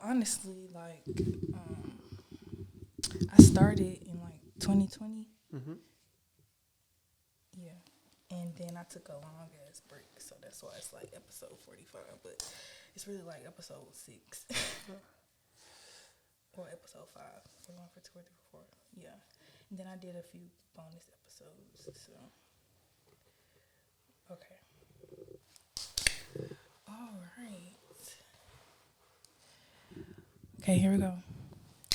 honestly, like, I started in like 2020. Mm-hmm. Yeah. And then I took a long ass break. So that's why it's like episode 45. But it's really like episode 6 or episode 5. 41, 42, 44. Yeah. And then I did a few bonus episodes. So, okay. All right. Okay, here we go.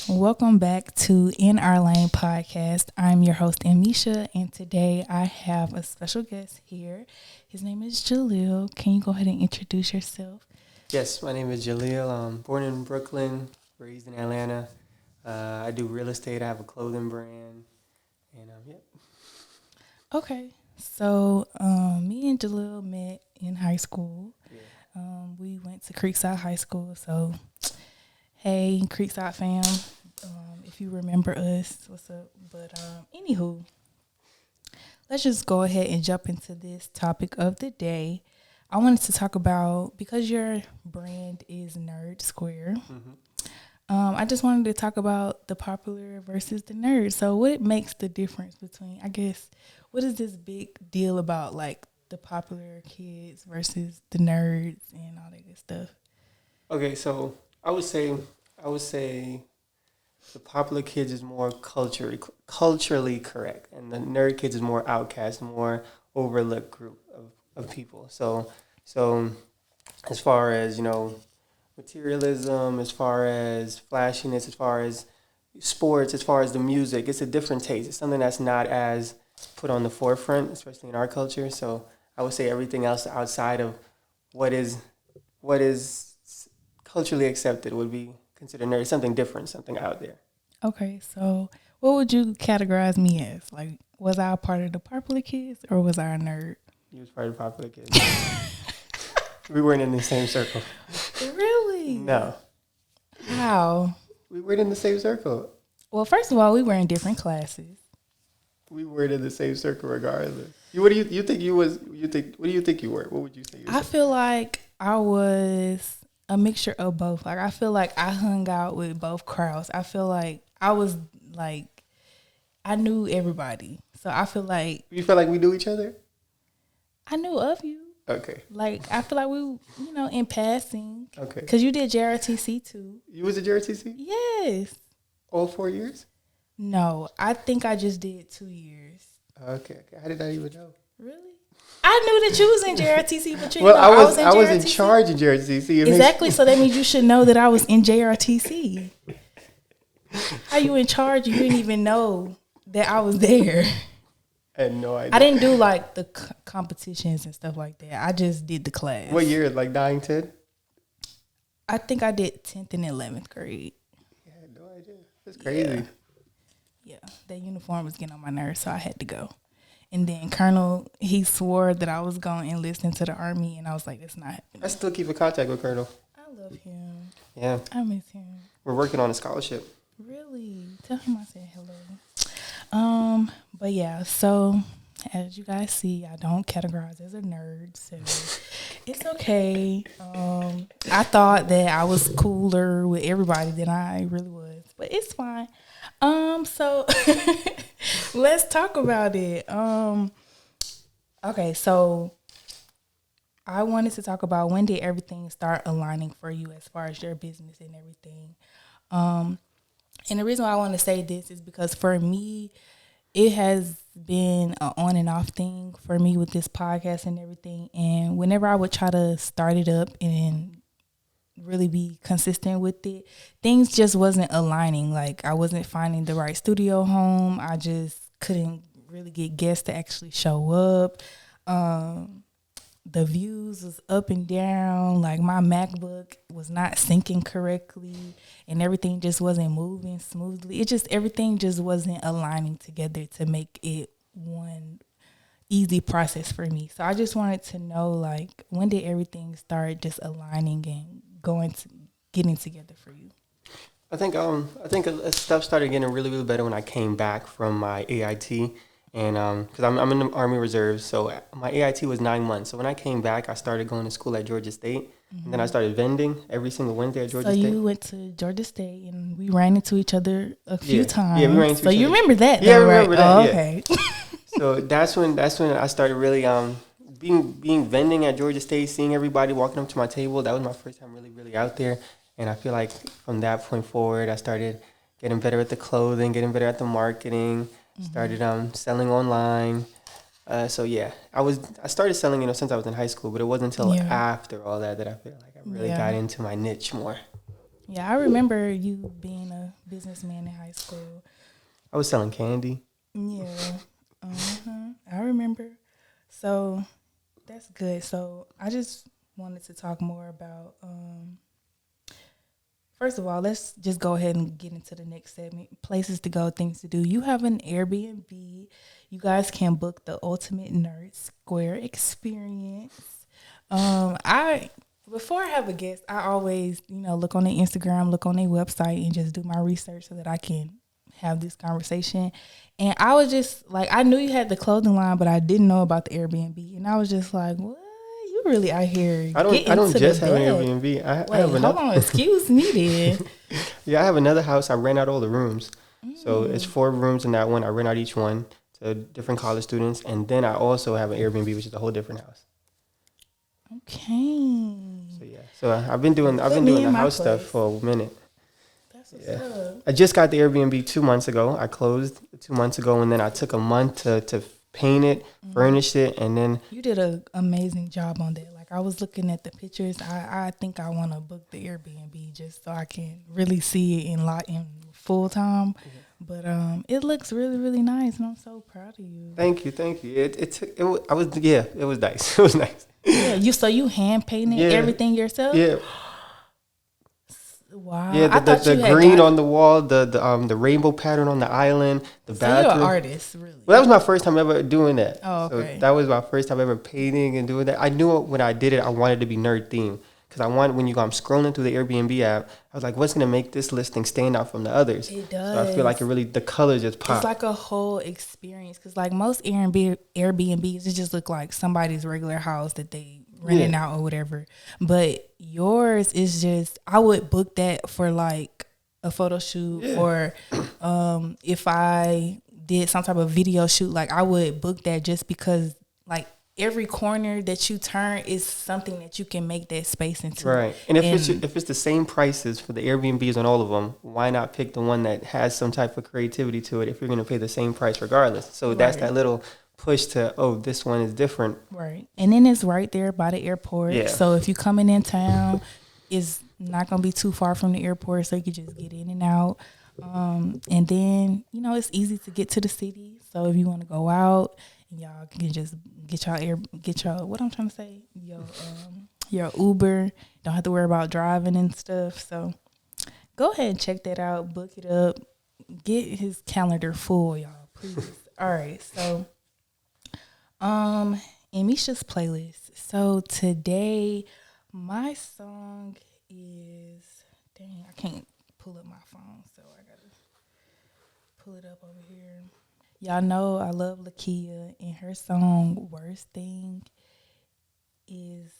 Welcome back to In Our Lane podcast. I'm your host, Emmeisha, and today I have a special guest here. His name is Jaleel. Can you go ahead and introduce yourself? Yes, my name is Jaleel. I'm born in Brooklyn, raised in Atlanta. I do real estate. I have a clothing brand, and yeah. Okay, so me and Jaleel met in high school. Yeah. We went to Creekside High School, so hey, Creekside fam, if you remember us, what's up? But anywho, let's just go ahead and jump into this topic of the day. I wanted to talk about, because your brand is Nerd Square, I just wanted to talk about the popular versus the nerd. So what makes the difference between, I guess, what is this big deal about, like, the popular kids versus the nerds and all that good stuff? Okay, so I would say the popular kids is more culturally correct, and the nerd kids is more outcast, more overlooked group of people. So as far as materialism, as far as flashiness, as far as sports, as far as the music, it's a different taste. It's something that's not as put on the forefront, especially in our culture. So I would say everything else outside of what is culturally accepted would be considered nerd. Something different, something out there. Okay, so what would you categorize me as? Like, was I a part of the popular kids or was I a nerd? You was part of the popular kids. We weren't in the same circle. Really? No. How? We weren't in the same circle. Well, first of all, we were in different classes. We weren't in the same circle regardless. What do you think you was? What do you think you were? What would you say? I feel like I was a mixture of both. Like, I feel like I hung out with both crowds. I feel like I was like, I knew everybody. So I feel like. You feel like we knew each other? I knew of you. Okay. Like, I feel like we, in passing. Okay. Because you did JRTC too. You was at JRTC? Yes. All 4 years? No, I think I just did 2 years. Okay. How did I even know? Really? I knew that you was in JRTC, but I was in charge of JRTC. Exactly, so that means you should know that I was in JRTC. How you in charge? You didn't even know that I was there. I had no idea. I didn't do like the competitions and stuff like that. I just did the class. What year? Like 9, 10? I think I did 10th and 11th grade. Yeah, I had no idea. That's crazy. Yeah, that uniform was getting on my nerves, so I had to go. And then Colonel, he swore that I was going to enlist into the Army, and I was like, that's not happening. I still keep in contact with Colonel. I love him. Yeah. I miss him. We're working on a scholarship. Really? Tell him I said hello. But yeah, so as you guys see, I don't categorize as a nerd, so it's okay. I thought that I was cooler with everybody than I really was, but it's fine. So let's talk about it. Okay, so I wanted to talk about, when did everything start aligning for you as far as your business and everything? And the reason why I want to say this is because for me, it has been an on and off thing for me with this podcast and everything. And whenever I would try to start it up and really be consistent with it, things just wasn't aligning. Like, I wasn't finding the right studio home. I just couldn't really get guests to actually show up. The views was up and down. Like, my MacBook was not syncing correctly and everything just wasn't moving smoothly. Everything just wasn't aligning together to make it one easy process for me. So I just wanted to know, like, when did everything start just aligning and getting together for you? I think stuff started getting really, really better when I came back from my AIT, And because I'm in the Army Reserves, so my AIT was 9 months. So when I came back, I started going to school at Georgia State, and then I started vending every single Wednesday at Georgia So State. you went to Georgia State, and we ran into each other a few times. Yeah, we ran into so each you other. remember that? Yeah, though, I remember right? that. Oh, Yeah. okay. So that's when I started really being vending at Georgia State, seeing everybody walking up to my table. That was my first time really out there, and I feel like from that point forward, I started getting better at the clothing, getting better at the marketing. Started selling online. So yeah, I started selling since I was in high school, but it wasn't until after all that I feel like I really got into my niche more. Yeah, I remember you being a businessman in high school. I was selling candy. Yeah, I remember. So that's good. So I just wanted to talk more about. First of all, let's just go ahead and get into the next segment. Places to go, things to do. You have an Airbnb. You guys can book the Ultimate Nerd Square experience. Before I have a guest, I always, look on their Instagram, look on their website, and just do my research so that I can have this conversation. And I was just like, I knew you had the clothing line, but I didn't know about the Airbnb. And I was just like, what? You really out here? I don't just have an Airbnb. I have another. Hold on, excuse me, then. Yeah, I have another house. I rent out all the rooms, so it's 4 rooms in that one. I rent out each one to different college students, and then I also have an Airbnb, which is a whole different house. Okay. So yeah, so I've been doing the house stuff for a minute. That's what's up. I just got the Airbnb 2 months ago. I closed 2 months ago, and then I took a month to paint it, furnish it, and then you did an amazing job on that. Like I was looking at the pictures. I think I want to book the Airbnb just so I can really see it in full time. But it looks really, really nice, and I'm so proud of you. Thank you. It was nice. It was nice. Yeah, so you hand painted everything yourself? Yeah. Wow. Yeah, the green on the wall, the rainbow pattern on the island, the bathroom. You're an artist, really. Well, that was my first time ever doing that. Oh, okay. So that was my first time ever painting and doing that. I knew when I did it, I wanted to be nerd themed. Because I'm scrolling through the Airbnb app, I was like, what's going to make this listing stand out from the others? It does. So I feel like the colors just pop. It's like a whole experience. Because like most Airbnbs, it just look like somebody's regular house that they renting out or whatever. But yours is just, I would book that for like a photo shoot or if I did some type of video shoot, like I would book that just because like every corner that you turn is something that you can make that space into. Right. And if it's the same prices for the Airbnbs on all of them, why not pick the one that has some type of creativity to it if you're going to pay the same price regardless? So that's that little push to, this one is different. Right. And then it's right there by the airport. Yeah. So if you're coming in town, it's not going to be too far from the airport, so you can just get in and out. And then, it's easy to get to the city. So if you want to go out, y'all can just get your what I'm trying to say, your Uber. Don't have to worry about driving and stuff. So go ahead and check that out. Book it up. Get his calendar full, y'all, please. All right, so Emmeisha's playlist. So today my song is, dang, I can't pull up my phone, so I gotta pull it up over here. Y'all know I love Lakia, and her song Worst Thing is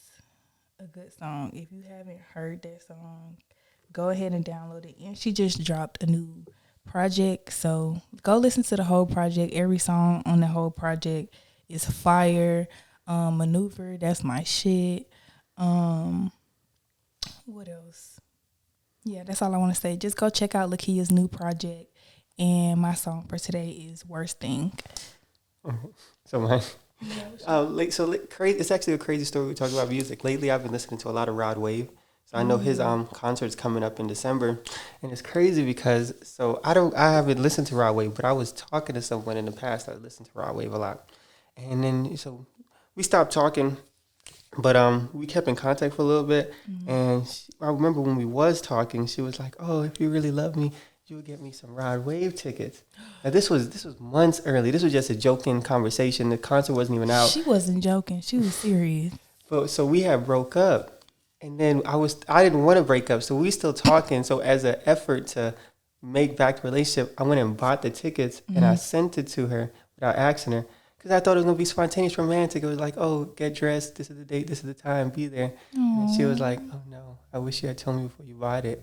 a good song. If you haven't heard that song, go ahead and download it. And she just dropped a new project, so go listen to the whole project. Every song on the whole project is fire. Maneuver, that's my shit. What else? Yeah, that's all I want to say. Just go check out Lakia's new project. And my song for today is Worst Thing. So mine. It's actually a crazy story. We talk about music. Lately, I've been listening to a lot of Rod Wave. So I know his concert's coming up in December, and it's crazy because I haven't listened to Rod Wave, but I was talking to someone in the past that listened to Rod Wave a lot, and then so we stopped talking, but we kept in contact for a little bit, and I remember when we was talking, she was like, "Oh, if you really love me, you would get me some Rod Wave tickets." Now this was months early. This was just a joking conversation. The concert wasn't even out. She wasn't joking. She was serious. But so we had broke up, and then I didn't want to break up, so we still talking. So as an effort to make back the relationship, I went and bought the tickets and I sent it to her without asking her. Because I thought it was going to be spontaneous romantic. It was like, oh, get dressed. This is the date. This is the time. Be there. And then she was like, oh, no. I wish you had told me before you bought it.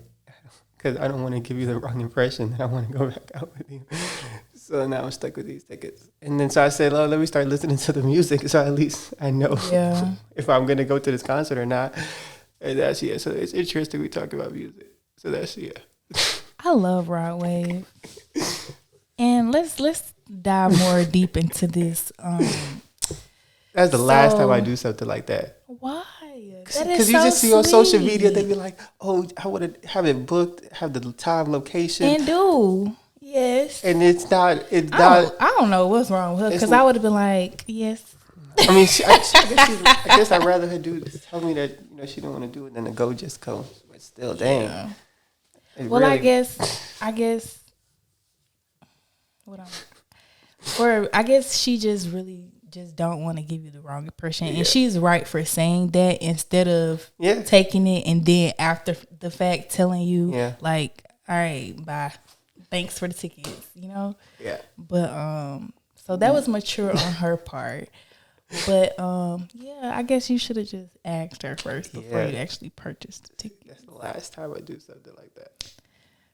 Because I don't want to give you the wrong impression that I want to go back out with you. So now I'm stuck with these tickets. And then so I said, oh, let me start listening to the music so at least I know if I'm going to go to this concert or not. And that's, yeah. So it's interesting we talk about music. So that's, yeah. I love Rod Wave. And let's dive more deep into this. That's the last time I do something like that. Why? Because you just see on social media, they be like, oh, I would have it booked, have the time, location. And do. Yes. And it's not. I don't know what's wrong with her because I would have been like, yes. I mean, I guess I'd rather her tell me that she don't want to do it than to go just go. But still, dang. Yeah. Well, really, I guess. I guess she just really just don't want to give you the wrong impression, and she's right for saying that instead of taking it and then after the fact telling you like, all right, bye, thanks for the tickets, Yeah. But so that was mature on her part. But I guess you should have just asked her first before you actually purchased the ticket. That's the last time I do something like that.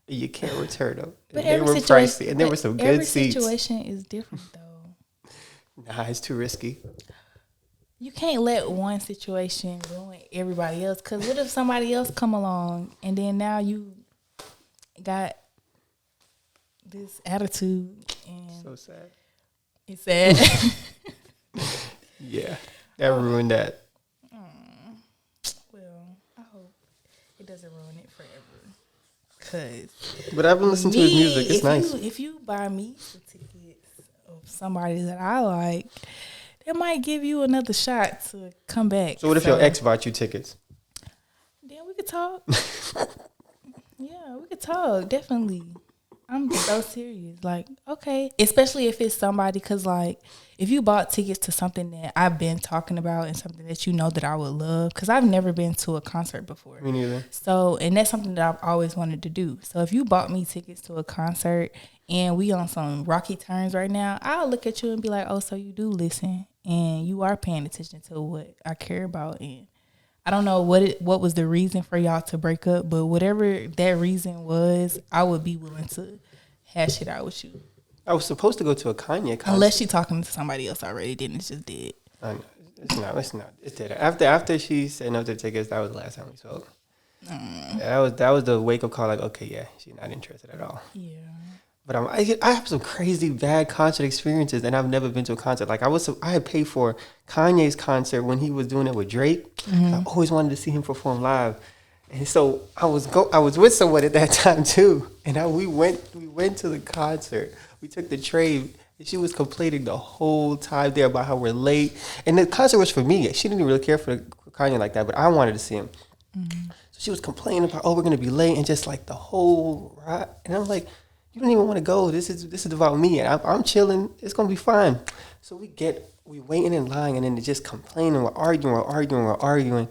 You can't return them. But they were pricey, and there were some good seats. Every situation is different, though. Nah, it's too risky. You can't let one situation ruin everybody else. Because what if somebody else come along, and then now you got this attitude? And so sad. It's sad. Yeah, that ruined that. Well, I hope it doesn't ruin it forever. But I've been listening to his music. It's nice. If you buy me some tickets of somebody that I like, that might give you another shot to come back. So what if your ex bought you tickets? Then we could talk. Yeah, we could talk. Definitely. I'm so serious. Like, okay. Especially if it's somebody, because, like, if you bought tickets to something that I've been talking about and something that you know that I would love, because I've never been to a concert before. Me neither. So, and that's something that I've always wanted to do. So, if you bought me tickets to a concert and we on some rocky terms right now, I'll look at you and be like, oh, so you do listen and you are paying attention to what I care about. And I don't know what was the reason for y'all to break up, but whatever that reason was, I would be willing to hash it out with you. I was supposed to go to a Kanye concert. Unless she's talking to somebody else already, then it's just dead. I know. It's not. It's dead. After she said no to the tickets, that was the last time we spoke. That was the wake up call. Like, okay, yeah, she's not interested at all. Yeah. But I have some crazy bad concert experiences, and I've never been to a concert. Like I had paid for Kanye's concert when he was doing it with Drake. Mm-hmm. I always wanted to see him perform live, and so I was with someone at that time too. And we went to the concert. We took the train. And she was complaining the whole time there about how we're late. And the concert was for me. She didn't really care for Kanye like that, but I wanted to see him. Mm-hmm. So she was complaining about, oh, we're gonna be late, and just like the whole ride. And I'm like, you don't even want to go. This is about me, and I'm chilling. It's gonna be fine. So we waiting in line, and then they just complaining. We're arguing,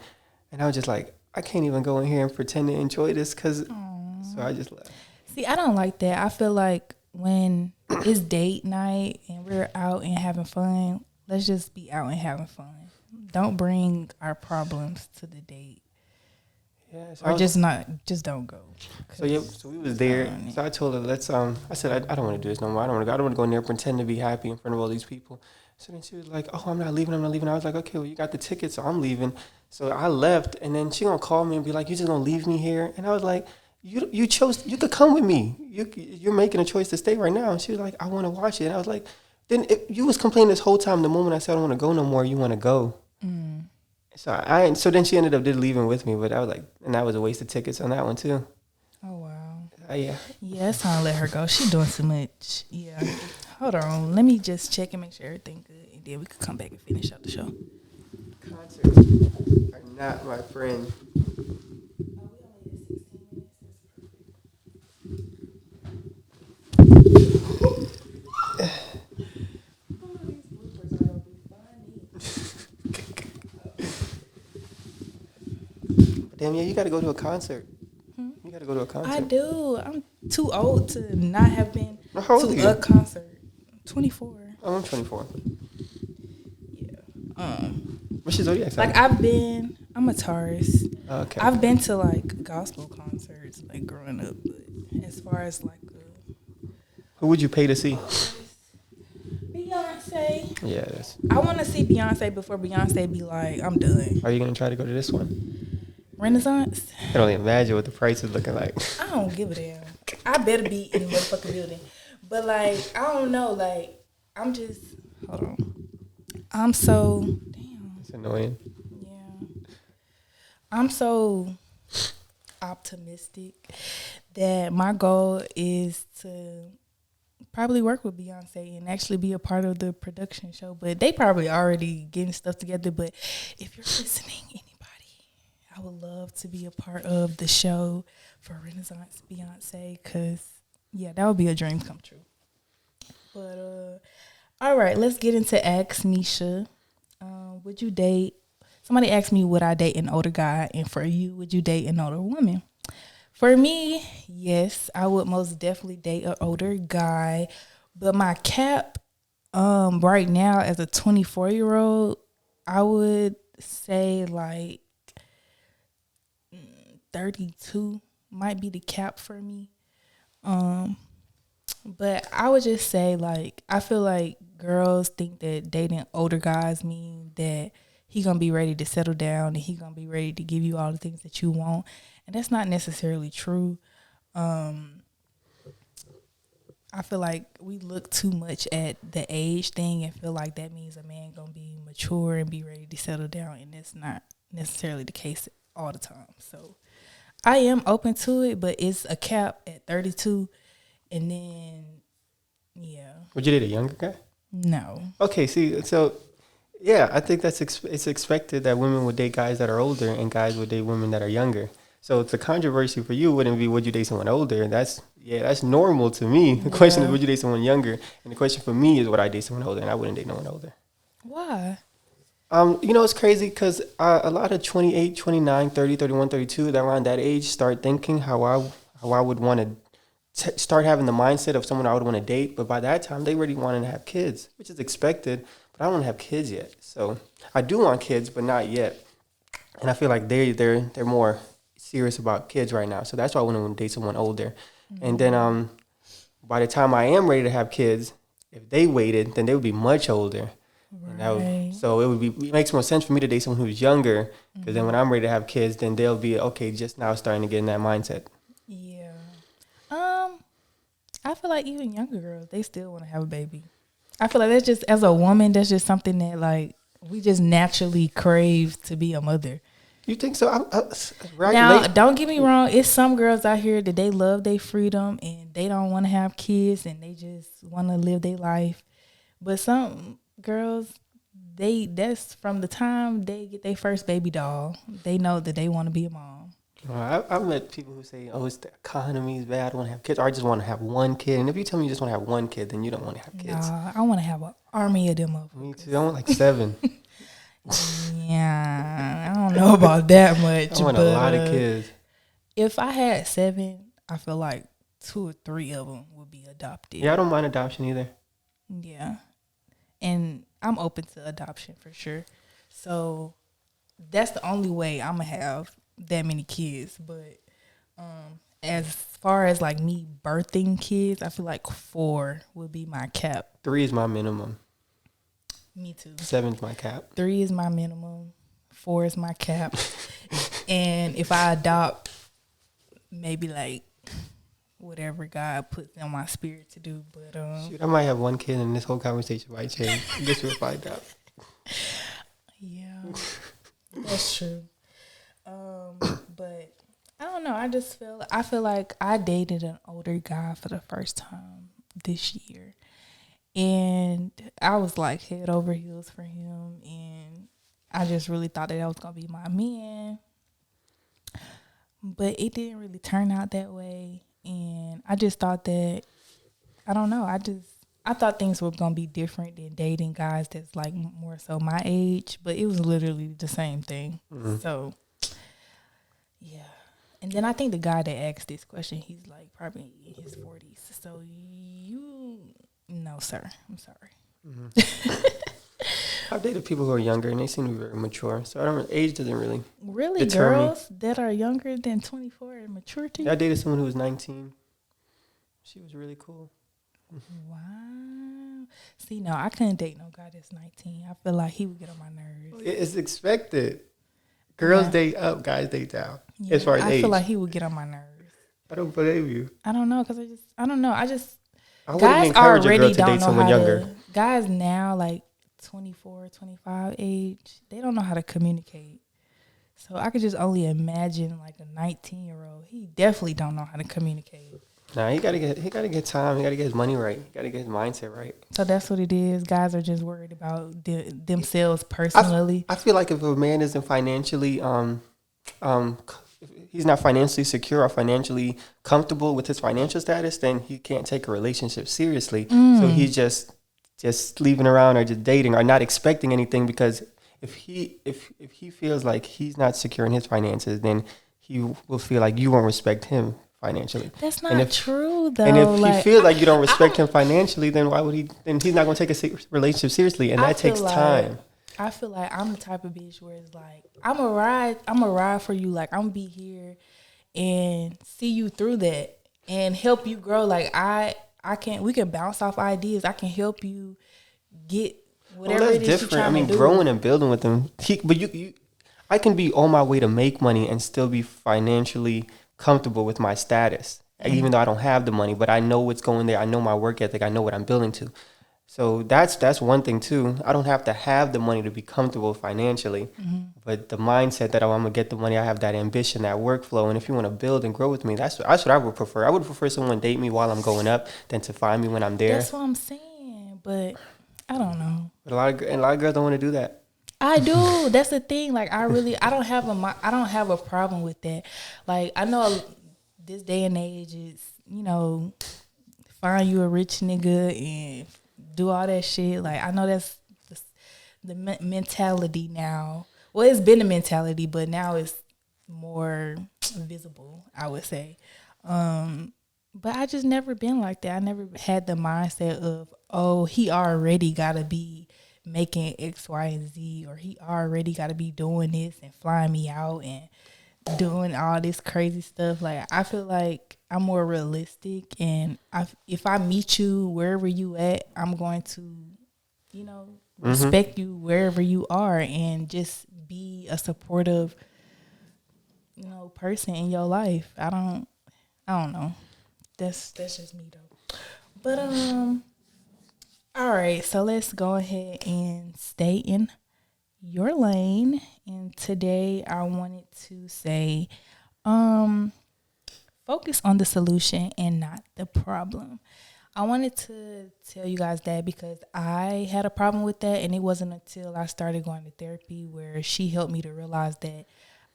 and I was just like, I can't even go in here and pretend to enjoy this, so I just left. See, I don't like that. I feel like when it's date night and we're out and having fun, let's just be out and having fun. Don't bring our problems to the date. Yeah, so just don't go. So we was there. So I told her, I said, I don't want to do this no more. I don't want to go in there and pretend to be happy in front of all these people. So then she was like, oh, I'm not leaving. I was like, okay, well, you got the ticket, so I'm leaving. So I left, and then she gonna call me and be like, you just gonna leave me here? And I was like, you chose, you could come with me. You're making a choice to stay right now. And she was like, I want to watch it. And I was like, then you was complaining this whole time. The moment I said I don't want to go no more, you want to go. Mm. So then she ended up leaving with me, but I was like, and that was a waste of tickets on that one too. Oh wow. Yeah. Yeah, it's time to let her go. She's doing too much. Yeah. Hold on. Let me just check and make sure everything good, and then we could come back and finish out the show. Concerts are not my friend. Damn, yeah, you got to go to a concert. You got to go to a concert. I do. I'm too old to not have been to a concert. 24. I'm 24. Yeah. What's your zodiac sign? Like I'm a Taurus. Okay. I've been to like gospel concerts like growing up, but as far as like Who would you pay to see? Beyonce, Yeah, that's. I want to see Beyonce before Beyonce be like, I'm done. Are you gonna try to go to this one? Renaissance. I can only imagine what the price is looking like. I don't give a damn. I better be in the motherfucking building. But like, I don't know. Like, I'm just hold on. I'm so damn. It's annoying. Yeah. I'm so optimistic that my goal is to probably work with Beyonce and actually be a part of the production show. But they probably already getting stuff together. But if you're listening, anybody, I would love to be a part of the show for Renaissance Beyonce, because yeah, that would be a dream come true. But all right, let's get into Ask Misha. Would you date? Somebody asked me, would I date an older guy? And for you, would you date an older woman? For me, yes, I would most definitely date an older guy. But my cap, right now as a 24-year-old, I would say like 32 might be the cap for me. But I would just say, like, I feel like girls think that dating older guys mean that he gonna be ready to settle down and he gonna be ready to give you all the things that you want, and that's not necessarily true. I feel like we look too much at the age thing and feel like that means a man gonna be mature and be ready to settle down, and that's not necessarily the case all the time. So I am open to it, but it's a cap at 32, and then yeah, Would you date a younger guy? no, Okay, see, so yeah, I think it's expected that women would date guys that are older and guys would date women that are younger. So the controversy for you wouldn't be would you date someone older? That's normal to me. The question is would you date someone younger? And the question for me is would I date someone older? And I wouldn't date no one older. Why? It's crazy because a lot of 28, 29, 30, 31, 32, that around that age start thinking how I would want to start having the mindset of someone I would want to date. But by that time, they already want to have kids, which is expected. But I don't want to have kids yet. So I do want kids, but not yet. And I feel like they're more serious about kids right now. So that's why I wouldn't want to date someone older. Mm-hmm. And then by the time I am ready to have kids, if they waited, then they would be much older. Right. So it makes more sense for me to date someone who's younger, because then when I'm ready to have kids, then they'll be okay, just now starting to get in that mindset. Yeah. I feel like even younger girls, they still want to have a baby. I feel like that's just, as a woman, that's just something that like we just naturally crave to be a mother. You think so? Right now, don't get me wrong. It's some girls out here that they love their freedom and they don't want to have kids and they just want to live their life. But some girls, that's from the time they get their first baby doll, they know that they want to be a mom. I've met people who say, "Oh, it's the economy is bad. I don't want to have kids, or I just want to have one kid." And if you tell me you just want to have one kid, then you don't want to have kids. Nah, I want to have an army of them up. Me too. I want like 7. Yeah, I don't know about that much. I want a lot of kids. If I had 7, I feel like 2 or 3 of them would be adopted. Yeah, I don't mind adoption either. Yeah, and I'm open to adoption for sure. So that's the only way I'm gonna have that many kids. But as far as like me birthing kids, I feel like 4 would be my cap. 3 is my minimum. Me too. 7's my cap. 3 is my minimum. 4 is my cap. And if I adopt, maybe like whatever God puts on my spirit to do. But shoot, I might have one kid and this whole conversation might change. I guess we'll find out. Yeah, that's true. But I don't know. I feel like I dated an older guy for the first time this year. And I was like head over heels for him. And I just really thought that was going to be my man. But it didn't really turn out that way. And I just thought that, I don't know. I thought things were going to be different than dating guys that's like more so my age. But it was literally the same thing. Mm-hmm. So, yeah. And then I think the guy that asked this question, he's like probably in his 40s. So no, sir. I'm sorry. I've dated people who are younger, and they seem to be very mature. So age doesn't really Really, deter me. girls that are younger than 24 in maturity? Yeah, I dated someone who was 19. She was really cool. Wow. See, no, I couldn't date no guy that's 19. I feel like he would get on my nerves. It's expected. Girls Yeah. date up, guys date down. Yeah, As far as I age, feel like he would get on my nerves. I don't blame you. I don't know, because I don't know. I wouldn't Guys encourage a girl already to don't date know someone how younger. to, guys now, like 24, 25 age, they don't know how to communicate. So I could just only imagine like a 19-year-old. He definitely don't know how to communicate. Nah, he gotta get time. He gotta get his money right. He gotta get his mindset right. So that's what it is. Guys are just worried about themselves personally. I feel like if a man isn't financially if he's not financially secure or financially comfortable with his financial status, then he can't take a relationship seriously. So he's just leaving around or just dating or not expecting anything, because if he feels like he's not secure in his finances, then he will feel like you won't respect him financially. That's not true, though. And if like, he feels like you don't respect him financially, then why would he? Then he's not going to take a relationship seriously, and that takes time. I feel like I'm the type of bitch where it's like I'm a ride for you. Like I'm gonna be here and see you through that and help you grow. Like we can bounce off ideas. I can help you get whatever it is you're trying to do. Growing and building with him. I can be on my way to make money and still be financially comfortable with my status, even though I don't have the money, but I know what's going there. I know my work ethic. I know what I'm building to. So that's one thing too. I don't have to have the money to be comfortable financially, but the mindset that I'm gonna get the money, I have that ambition, that workflow, and if you want to build and grow with me, that's what I would prefer. I would prefer someone date me while I'm going up than to find me when I'm there. That's what I'm saying, but I don't know. But a lot of girls don't want to do that. I do. That's the thing. Like I don't have a problem with that. Like I know this day and age is, find you a rich nigga and do all that shit. Like I know that's the mentality now. Well, it's been a mentality, but now it's more visible, I would say. But I just never been like that. I never had the mindset of, oh, he already gotta be making X, Y, and Z, or he already gotta be doing this and flying me out and doing all this crazy stuff. Like I feel like I'm more realistic, and if I meet you wherever you at, I'm going to, respect you wherever you are and just be a supportive, person in your life. I don't know. That's just me though. But all right, so let's go ahead and stay in your lane. And today I wanted to say, focus on the solution and not the problem. I wanted to tell you guys that because I had a problem with that, and it wasn't until I started going to therapy where she helped me to realize that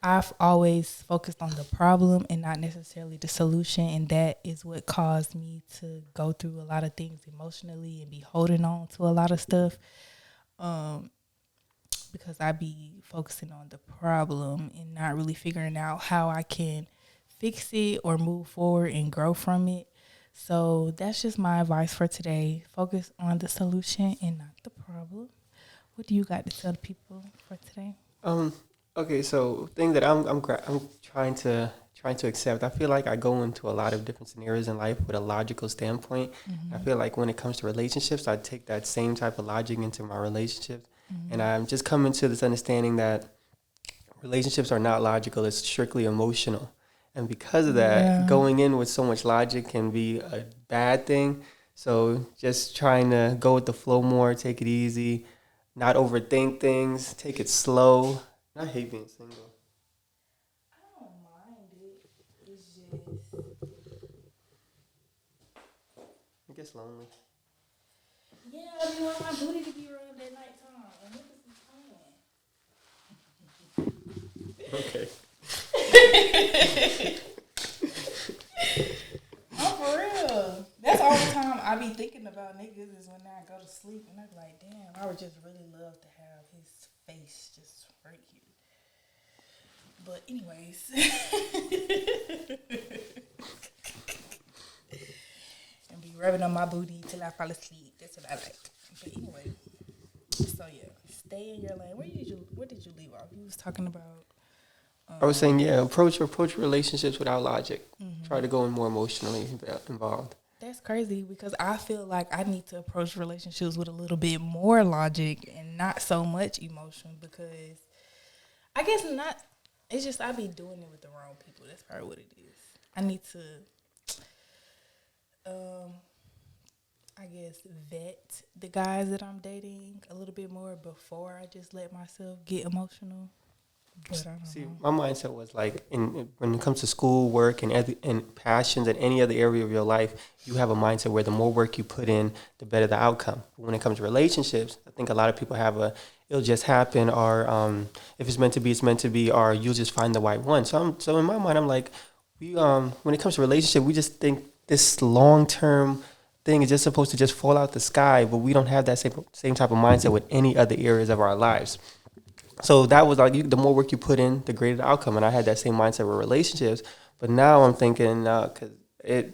I've always focused on the problem and not necessarily the solution, and that is what caused me to go through a lot of things emotionally and be holding on to a lot of stuff, because I be focusing on the problem and not really figuring out how I can fix it or move forward and grow from it. So that's just my advice for today. Focus on the solution and not the problem. What do you got to tell the people for today? Okay, so thing that I'm trying to accept. I feel like I go into a lot of different scenarios in life with a logical standpoint. I feel like when it comes to relationships, I take that same type of logic into my relationships, and I'm just coming to this understanding that relationships are not logical. It's strictly emotional. And because of that, going in with so much logic can be a bad thing. So just trying to go with the flow more, take it easy, not overthink things, take it slow. I hate being single. I don't mind it. It's just... It gets lonely. Yeah, I mean, want my booty to be rubbed at nighttime. And niggas is playing. Okay. I'm for real. That's all the time I be thinking about niggas is when I go to sleep and I be like, damn, I would just really love to have his face just right here. But anyways. And be rubbing on my booty till I fall asleep. That's what I like. But anyways. stay in your lane. Where did you leave off? You was talking about. I was saying, yeah, approach relationships without logic. Try to go in more emotionally involved. That's crazy because I feel like I need to approach relationships with a little bit more logic and not so much emotion because I guess not. It's just I be doing it with the wrong people. That's probably what it is. I need to, I guess, vet the guys that I'm dating a little bit more before I just let myself get emotional. But I don't know. My mindset was like, when it comes to school, work, and passions, and any other area of your life, you have a mindset where the more work you put in, the better the outcome. But when it comes to relationships, I think a lot of people have it'll just happen, or if it's meant to be, it's meant to be, or you'll just find the right one. So in my mind, I'm like, when it comes to relationship, we just think this long term thing is just supposed to just fall out the sky, but we don't have that same type of mindset with any other areas of our lives. So that was like, the more work you put in, the greater the outcome. And I had that same mindset with relationships. But now I'm thinking, because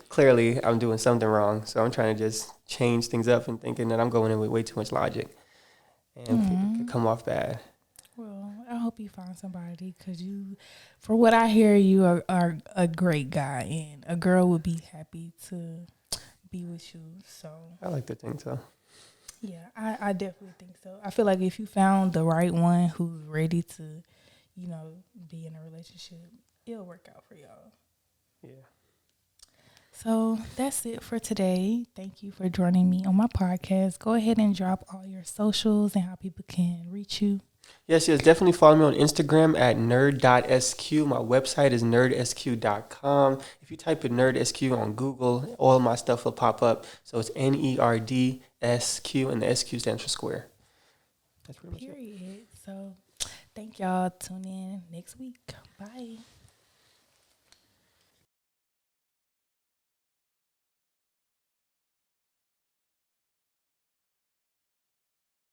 clearly I'm doing something wrong. So I'm trying to just change things up and thinking that I'm going in with way too much logic. And people could come off bad. Well, I hope you find somebody because for what I hear, you are a great guy. And a girl would be happy to be with you. So I like to think so. Yeah, I definitely think so. I feel like if you found the right one who's ready to, be in a relationship, it'll work out for y'all. Yeah. So that's it for today. Thank you for joining me on my podcast. Go ahead and drop all your socials and how people can reach you. Yes, definitely follow me on Instagram at nerd.sq. My website is nerdsq.com. If you type in nerdsq on Google, all of my stuff will pop up. So it's NERDSQ, and the SQ stands for square. That's pretty much it. Period. So thank y'all. Tune in next week. Bye.